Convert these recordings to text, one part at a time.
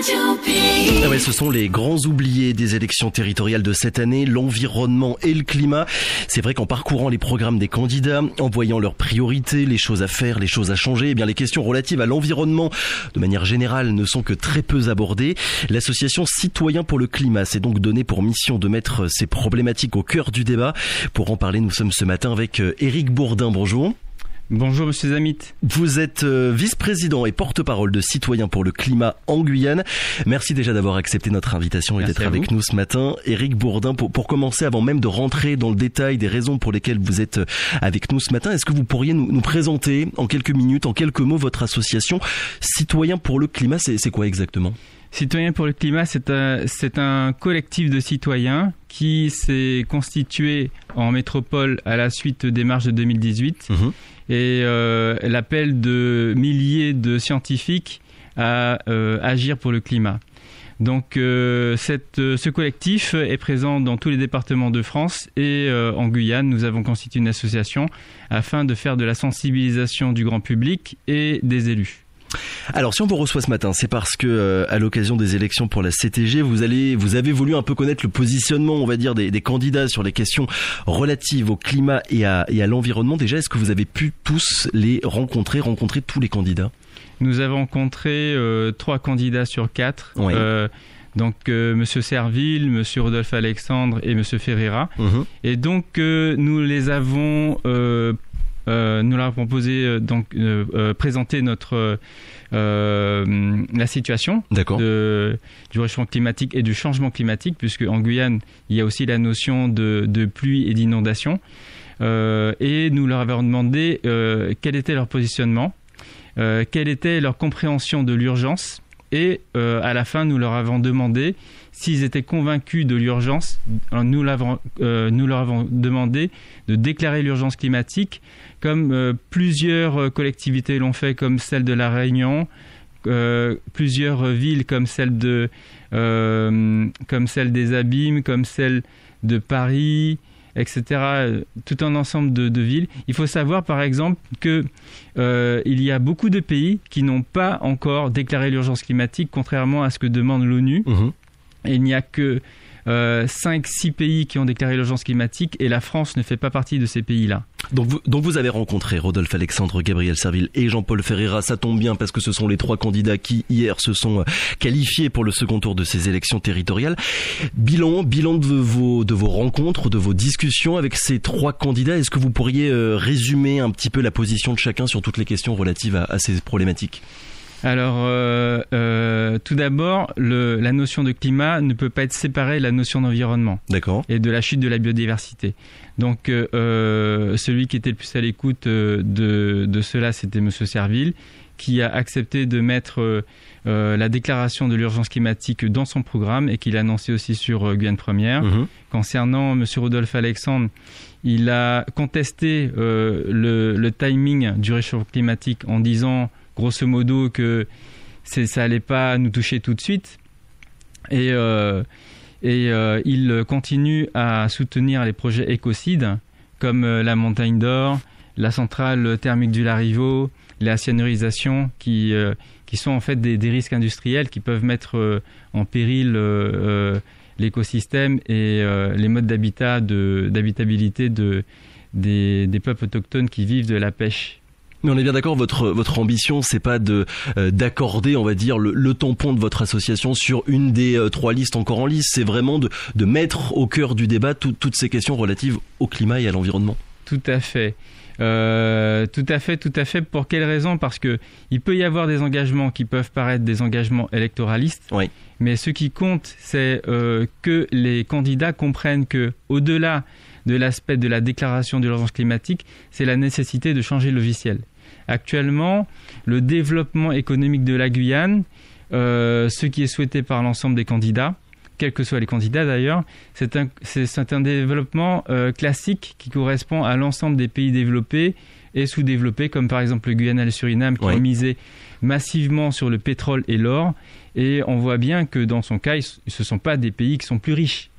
Ah ouais, ce sont les grands oubliés des élections territoriales de cette année, l'environnement et le climat. C'est vrai qu'en parcourant les programmes des candidats, en voyant leurs priorités, les choses à faire, les choses à changer, eh bien les questions relatives à l'environnement, de manière générale, ne sont que très peu abordées. L'association Citoyens pour le climat s'est donc donnée pour mission de mettre ces problématiques au cœur du débat. Pour en parler, nous sommes ce matin avec Éric Bourdin. Bonjour. Bonjour Monsieur Zamit. Vous êtes vice-président et porte-parole de Citoyens pour le climat en Guyane. Merci déjà d'avoir accepté notre invitation et d'être avec nous ce matin. Éric Bourdin, pour commencer, avant même de rentrer dans le détail des raisons pour lesquelles vous êtes avec nous ce matin, est-ce que vous pourriez nous présenter en quelques minutes, en quelques mots, votre association Citoyens pour le climat? C'est quoi exactement? Citoyens pour le climat, c'est un collectif de citoyens qui s'est constitué en métropole à la suite des marches de 2018 et l'appel de milliers de scientifiques à agir pour le climat. Donc ce collectif est présent dans tous les départements de France et en Guyane, nous avons constitué une association afin de faire de la sensibilisation du grand public et des élus. Alors si on vous reçoit ce matin, c'est parce que à l'occasion des élections pour la CTG, vous avez voulu un peu connaître le positionnement, on va dire, des candidats sur les questions relatives au climat et à l'environnement. Déjà, est-ce que vous avez pu tous les rencontrer tous les candidats? Nous avons rencontré 3 candidats sur 4. Oui. Donc Monsieur Serville, Monsieur Rodolphe Alexandre et Monsieur Ferreira. Et donc nous les avons nous leur avons proposé présenter la situation du réchauffement climatique et du changement climatique, puisque en Guyane il y a aussi la notion de pluie et d'inondation. Et nous leur avons demandé quel était leur positionnement, quelle était leur compréhension de l'urgence. Et à la fin, nous leur avons demandé s'ils étaient convaincus de l'urgence. Nous leur avons demandé de déclarer l'urgence climatique, comme plusieurs collectivités l'ont fait, comme celle de La Réunion, plusieurs villes comme celle des Abîmes, comme celle de Paris, etc., tout un ensemble de villes. Il faut savoir, par exemple, que il y a beaucoup de pays qui n'ont pas encore déclaré l'urgence climatique, contrairement à ce que demande l'ONU. Et il n'y a que 5-6 pays qui ont déclaré l'urgence climatique, et la France ne fait pas partie de ces pays-là. Donc vous avez rencontré Rodolphe Alexandre, Gabriel Serville et Jean-Paul Ferreira. Ça tombe bien parce que ce sont les 3 candidats qui hier se sont qualifiés pour le second tour de ces élections territoriales. Bilan de vos rencontres, de vos discussions avec ces 3 candidats. Est-ce que vous pourriez résumer un petit peu la position de chacun sur toutes les questions relatives à ces problématiques? Alors, tout d'abord, la notion de climat ne peut pas être séparée de la notion d'environnement. D'accord. Et de la chute de la biodiversité. Donc, celui qui était le plus à l'écoute de cela, c'était M. Serville, qui a accepté de mettre la déclaration de l'urgence climatique dans son programme et qu'il a annoncé aussi sur Guyane Première. Concernant M. Rodolphe Alexandre, il a contesté le timing du réchauffement climatique en disant grosso modo que ça allait pas nous toucher tout de suite, et il continue à soutenir les projets écocides comme la Montagne d'Or, la centrale thermique du Larivot, la cyanurisation, qui sont en fait des risques industriels qui peuvent mettre en péril l'écosystème et les modes d'habitabilité des peuples autochtones qui vivent de la pêche. Mais on est bien d'accord, votre ambition, c'est pas d'accorder, on va dire, le tampon de votre association sur une des 3 listes encore en lice. C'est vraiment de mettre au cœur du débat toutes ces questions relatives au climat et à l'environnement. Tout à fait. Tout à fait. Pour quelle raison? Parce que il peut y avoir des engagements qui peuvent paraître des engagements électoralistes. Oui. Mais ce qui compte, c'est que les candidats comprennent que, au-delà de l'aspect de la déclaration de l'urgence climatique, c'est la nécessité de changer le logiciel. Actuellement, le développement économique de la Guyane, ce qui est souhaité par l'ensemble des candidats, quels que soient les candidats d'ailleurs, c'est un développement classique qui correspond à l'ensemble des pays développés et sous-développés, comme par exemple le Guyana et le Suriname, qui ont misé massivement sur le pétrole et l'or. Et on voit bien que dans son cas, ce ne sont pas des pays qui sont plus riches.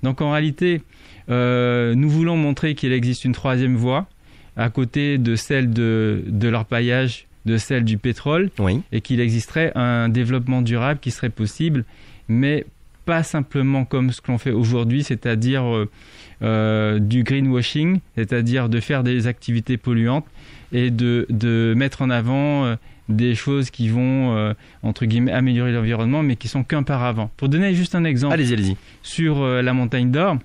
Donc en réalité, nous voulons montrer qu'il existe une 3e voie, à côté de celle de l'orpaillage, de celle du pétrole, et qu'il existerait un développement durable qui serait possible, mais pas simplement comme ce que l'on fait aujourd'hui, c'est-à-dire du greenwashing, c'est-à-dire de faire des activités polluantes et de mettre en avant des choses qui vont, entre guillemets, améliorer l'environnement, mais qui sont qu'un paravent. Pour donner juste un exemple sur la montagne d'or,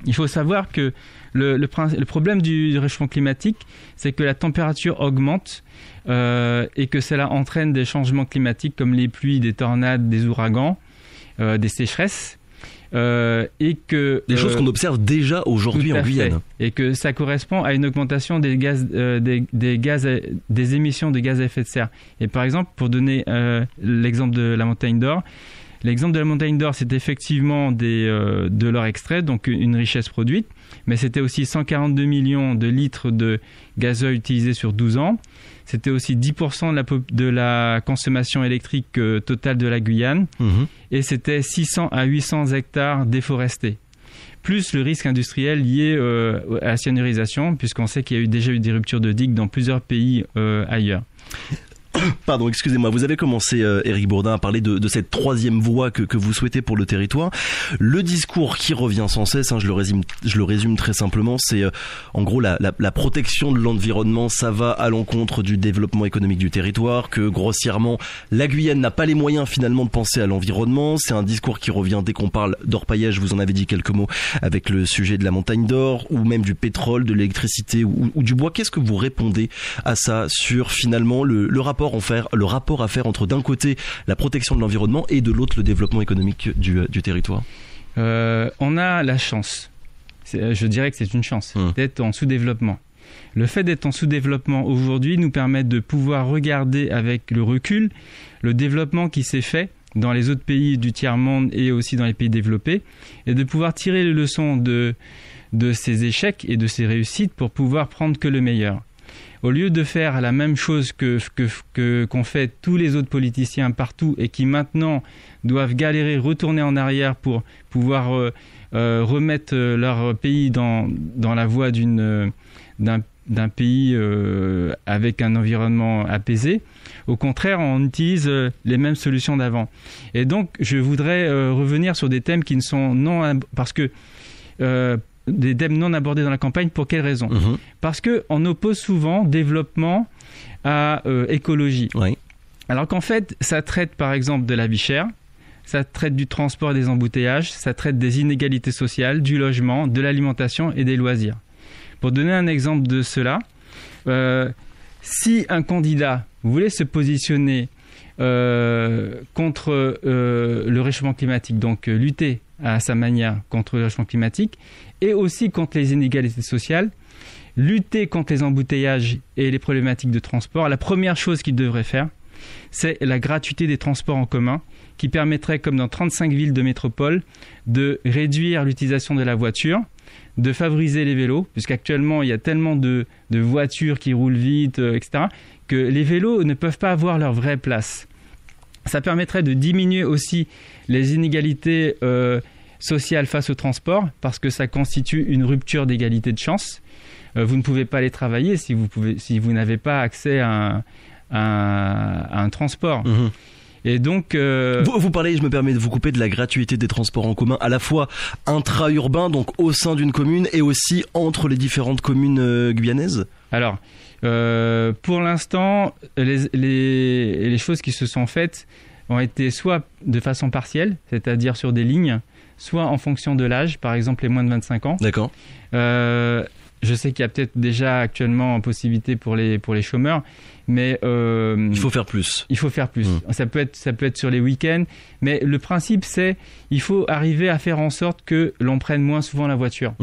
il faut savoir que le problème du réchauffement climatique, c'est que la température augmente et que cela entraîne des changements climatiques comme les pluies, des tornades, des ouragans, des sécheresses. Et que des choses qu'on observe déjà aujourd'hui en Guyane. Et que ça correspond à une augmentation des émissions de gaz à effet de serre. Et par exemple, pour donner l'exemple de la montagne d'or, l'exemple de la montagne d'or, c'est effectivement de l'or extrait, donc une richesse produite, mais c'était aussi 142 millions de litres de gazole utilisés sur 12 ans. C'était aussi 10% de la consommation électrique totale de la Guyane. Et c'était 600 à 800 hectares déforestés. Plus le risque industriel lié à la cyanurisation, puisqu'on sait qu'il y a déjà eu des ruptures de digues dans plusieurs pays ailleurs. Pardon, excusez-moi, vous avez commencé, Éric Bourdin, à parler de cette troisième voie que vous souhaitez pour le territoire. Le discours qui revient sans cesse, je le résume très simplement, c'est en gros la protection de l'environnement, ça va à l'encontre du développement économique du territoire, que grossièrement la Guyane n'a pas les moyens finalement de penser à l'environnement. C'est un discours qui revient dès qu'on parle d'orpaillage, vous en avez dit quelques mots avec le sujet de la montagne d'or, ou même du pétrole, de l'électricité ou du bois. Qu'est-ce que vous répondez à ça sur finalement le rapport à faire entre d'un côté la protection de l'environnement et de l'autre le développement économique du territoire? On a la chance, je dirais que c'est une chance, d'être en sous-développement. Le fait d'être en sous-développement aujourd'hui nous permet de pouvoir regarder avec le recul le développement qui s'est fait dans les autres pays du tiers-monde et aussi dans les pays développés, et de pouvoir tirer les leçons de ces échecs et de ces réussites pour pouvoir prendre que le meilleur. Au lieu de faire la même chose qu'ont fait tous les autres politiciens partout et qui maintenant doivent galérer, retourner en arrière pour pouvoir remettre leur pays dans la voie d'un pays avec un environnement apaisé, au contraire, on utilise les mêmes solutions d'avant. Et donc, je voudrais revenir sur des thèmes qui ne sont parce que des thèmes non abordés dans la campagne. Pour quelle raison? Parce qu'on oppose souvent développement à écologie. Alors qu'en fait, ça traite par exemple de la vie chère, ça traite du transport et des embouteillages, ça traite des inégalités sociales, du logement, de l'alimentation et des loisirs. Pour donner un exemple de cela, si un candidat voulait se positionner contre le réchauffement climatique, donc lutter à sa manière contre le réchauffement climatique, et aussi contre les inégalités sociales, lutter contre les embouteillages et les problématiques de transport, la première chose qu'il devrait faire, c'est la gratuité des transports en commun, qui permettrait, comme dans 35 villes de métropole, de réduire l'utilisation de la voiture, de favoriser les vélos, puisqu'actuellement il y a tellement de voitures qui roulent vite, etc., que les vélos ne peuvent pas avoir leur vraie place. Ça permettrait de diminuer aussi les inégalités sociales face au transport, parce que ça constitue une rupture d'égalité de chance. Vous ne pouvez pas aller travailler si vous n'avez pas accès à un transport. Et donc, vous parlez, je me permets de vous couper, de la gratuité des transports en commun, à la fois intra-urbain, donc au sein d'une commune, et aussi entre les différentes communes guyanaises. Alors, pour l'instant, les choses qui se sont faites ont été soit de façon partielle, c'est-à-dire sur des lignes, soit en fonction de l'âge, par exemple les moins de 25 ans. D'accord. Je sais qu'il y a peut-être déjà actuellement possibilité pour les chômeurs, mais il faut faire plus. Il faut faire plus. Ça peut être sur les week-ends, mais le principe c'est il faut arriver à faire en sorte que l'on prenne moins souvent la voiture.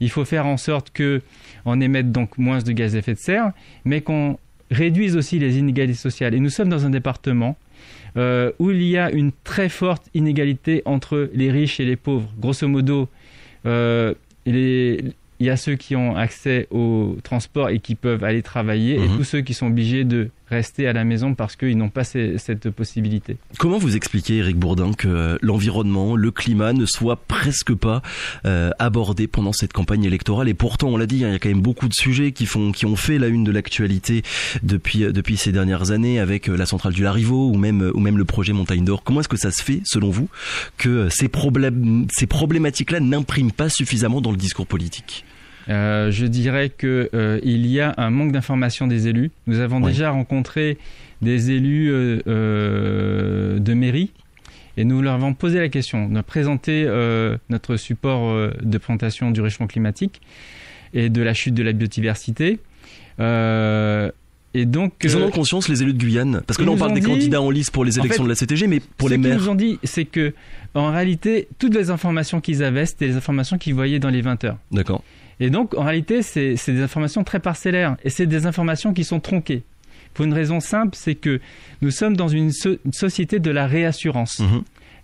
Il faut faire en sorte que on émette donc moins de gaz à effet de serre, mais qu'on réduise aussi les inégalités sociales. Et nous sommes dans un département où il y a une très forte inégalité entre les riches et les pauvres. Grosso modo, il y a ceux qui ont accès au transport et qui peuvent aller travailler, et tous ceux qui sont obligés de rester à la maison parce qu'ils n'ont pas cette possibilité. Comment vous expliquez, Éric Bourdin, que l'environnement, le climat ne soit presque pas abordé pendant cette campagne électorale? Et pourtant, on l'a dit, il y a quand même beaucoup de sujets qui ont fait la une de l'actualité depuis ces dernières années, avec la centrale du Larivot ou même le projet Montagne d'Or. Comment est-ce que ça se fait, selon vous, que ces problématiques-là n'impriment pas suffisamment dans le discours politique? Je dirais que il y a un manque d'information des élus. Nous avons déjà rencontré des élus de mairie et nous leur avons posé la question. On a présenté notre support de présentation du réchauffement climatique et de la chute de la biodiversité. Et donc, ils en ont conscience, les élus de Guyane? Parce que là, on parle des candidats en lice pour les élections de la CTG, mais pour les maires. Ce qu'ils nous ont dit, c'est que, en réalité, toutes les informations qu'ils avaient, c'était les informations qu'ils voyaient dans les 20 heures. D'accord. Et donc, en réalité, c'est des informations très parcellaires et c'est des informations qui sont tronquées. Pour une raison simple, c'est que nous sommes dans une société de la réassurance.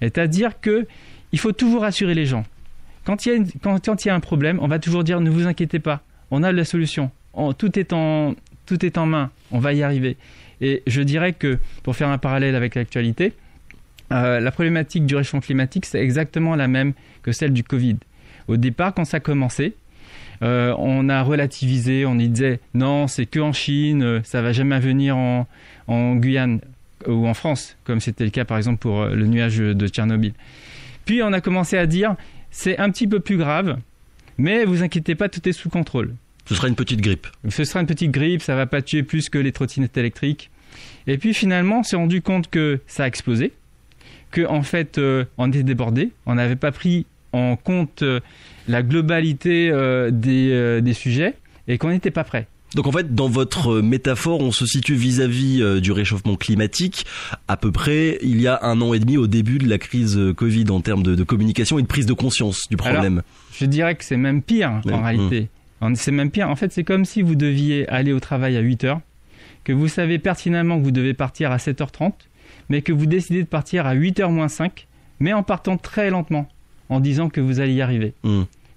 C'est-à-dire que il faut toujours rassurer les gens. Quand il y a un problème, on va toujours dire « ne vous inquiétez pas, on a la solution, tout est en main, on va y arriver ». Et je dirais que, pour faire un parallèle avec l'actualité, la problématique du réchauffement climatique, c'est exactement la même que celle du Covid. Au départ, quand ça a commencé, on a relativisé, on disait non, c'est que en Chine, ça va jamais venir en Guyane ou en France, comme c'était le cas par exemple pour le nuage de Tchernobyl. Puis on a commencé à dire c'est un petit peu plus grave, mais vous inquiétez pas, tout est sous contrôle. Ce sera une petite grippe. Ce sera une petite grippe, ça va pas tuer plus que les trottinettes électriques. Et puis finalement, on s'est rendu compte que ça a explosé, que en fait, on était débordé, on n'avait pas pris en compte la globalité des sujets et qu'on n'était pas prêt. Donc en fait, dans votre métaphore, on se situe vis-à-vis du réchauffement climatique à peu près il y a 1 an et demi au début de la crise Covid en termes de communication et de prise de conscience du problème. Alors, je dirais que c'est même pire en réalité. C'est même pire. En fait, c'est comme si vous deviez aller au travail à 8h, que vous savez pertinemment que vous devez partir à 7h30, mais que vous décidez de partir à 8h moins 5, mais en partant très lentement, en disant que vous allez y arriver.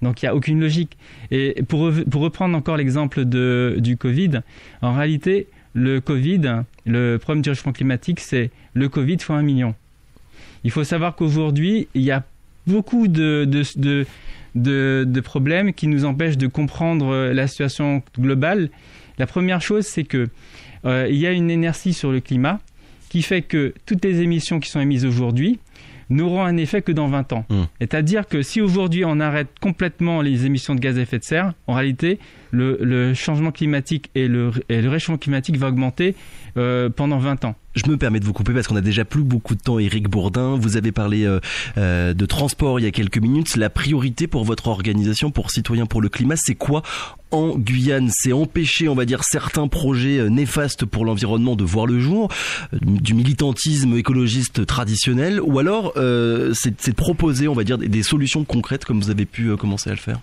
Donc il n'y a aucune logique. Et pour reprendre encore l'exemple du Covid, en réalité, le Covid, le problème du réchauffement climatique, c'est le Covid fois 1 million. Il faut savoir qu'aujourd'hui, il y a beaucoup de problèmes qui nous empêchent de comprendre la situation globale. La première chose, c'est que il y a une inertie sur le climat qui fait que toutes les émissions qui sont émises aujourd'hui n'auront un effet que dans 20 ans. C'est-à-dire que si aujourd'hui on arrête complètement les émissions de gaz à effet de serre, en réalité, le changement climatique et le réchauffement climatique va augmenter pendant 20 ans. Je me permets de vous couper parce qu'on a déjà plus beaucoup de temps, Éric Bourdin. Vous avez parlé de transport il y a quelques minutes. La priorité pour votre organisation, pour Citoyens pour le climat, c'est quoi en Guyane? C'est empêcher, on va dire, certains projets néfastes pour l'environnement de voir le jour, du militantisme écologiste traditionnel, ou alors c'est de proposer, on va dire, des solutions concrètes comme vous avez pu commencer à le faire?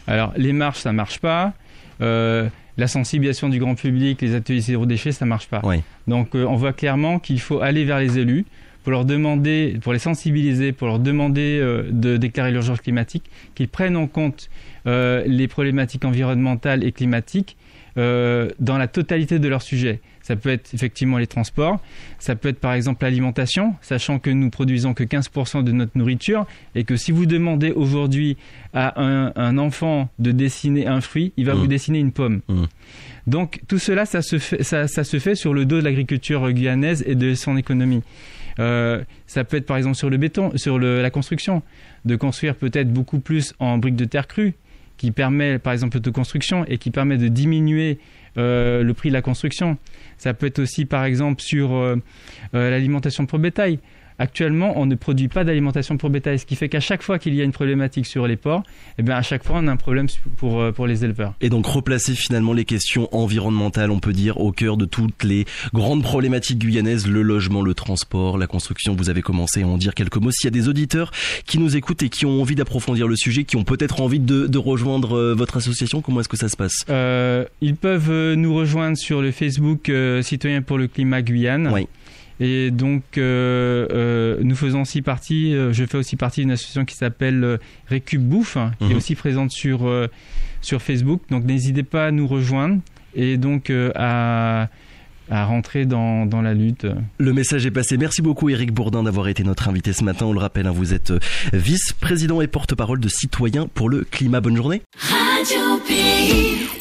Alors, les marches, ça marche pas. La sensibilisation du grand public, les ateliers zéro déchet, ça marche pas. Donc on voit clairement qu'il faut aller vers les élus pour leur demander, pour les sensibiliser, pour leur demander de déclarer l'urgence climatique, qu'ils prennent en compte les problématiques environnementales et climatiques dans la totalité de leur sujet. Ça peut être effectivement les transports, ça peut être par exemple l'alimentation, sachant que nous produisons que 15% de notre nourriture et que si vous demandez aujourd'hui à un enfant de dessiner un fruit, il va vous dessiner une pomme. Donc tout cela, ça se fait sur le dos de l'agriculture guyanaise et de son économie. Ça peut être par exemple sur le béton, sur la construction, de construire peut-être beaucoup plus en briques de terre crue, qui permet par exemple de construction et qui permet de diminuer le prix de la construction. Ça peut être aussi par exemple sur l'alimentation pour bétail. Actuellement, on ne produit pas d'alimentation pour bétail, ce qui fait qu'à chaque fois qu'il y a une problématique sur les porcs, eh bien à chaque fois on a un problème pour les éleveurs. Et donc replacer finalement les questions environnementales, on peut dire, au cœur de toutes les grandes problématiques guyanaises, le logement, le transport, la construction. Vous avez commencé à en dire quelques mots. S'il y a des auditeurs qui nous écoutent et qui ont envie d'approfondir le sujet, qui ont peut-être envie de rejoindre votre association, comment est-ce que ça se passe? Ils peuvent nous rejoindre sur le Facebook Citoyens pour le climat Guyane. Oui. Et donc, nous faisons aussi partie, je fais aussi partie d'une association qui s'appelle Récup Bouffe, qui est aussi présente sur Facebook. Donc, n'hésitez pas à nous rejoindre et donc à rentrer dans la lutte. Le message est passé. Merci beaucoup Éric Bourdin d'avoir été notre invité ce matin. On le rappelle, vous êtes vice-président et porte-parole de Citoyens pour le climat. Bonne journée. Radio Pays.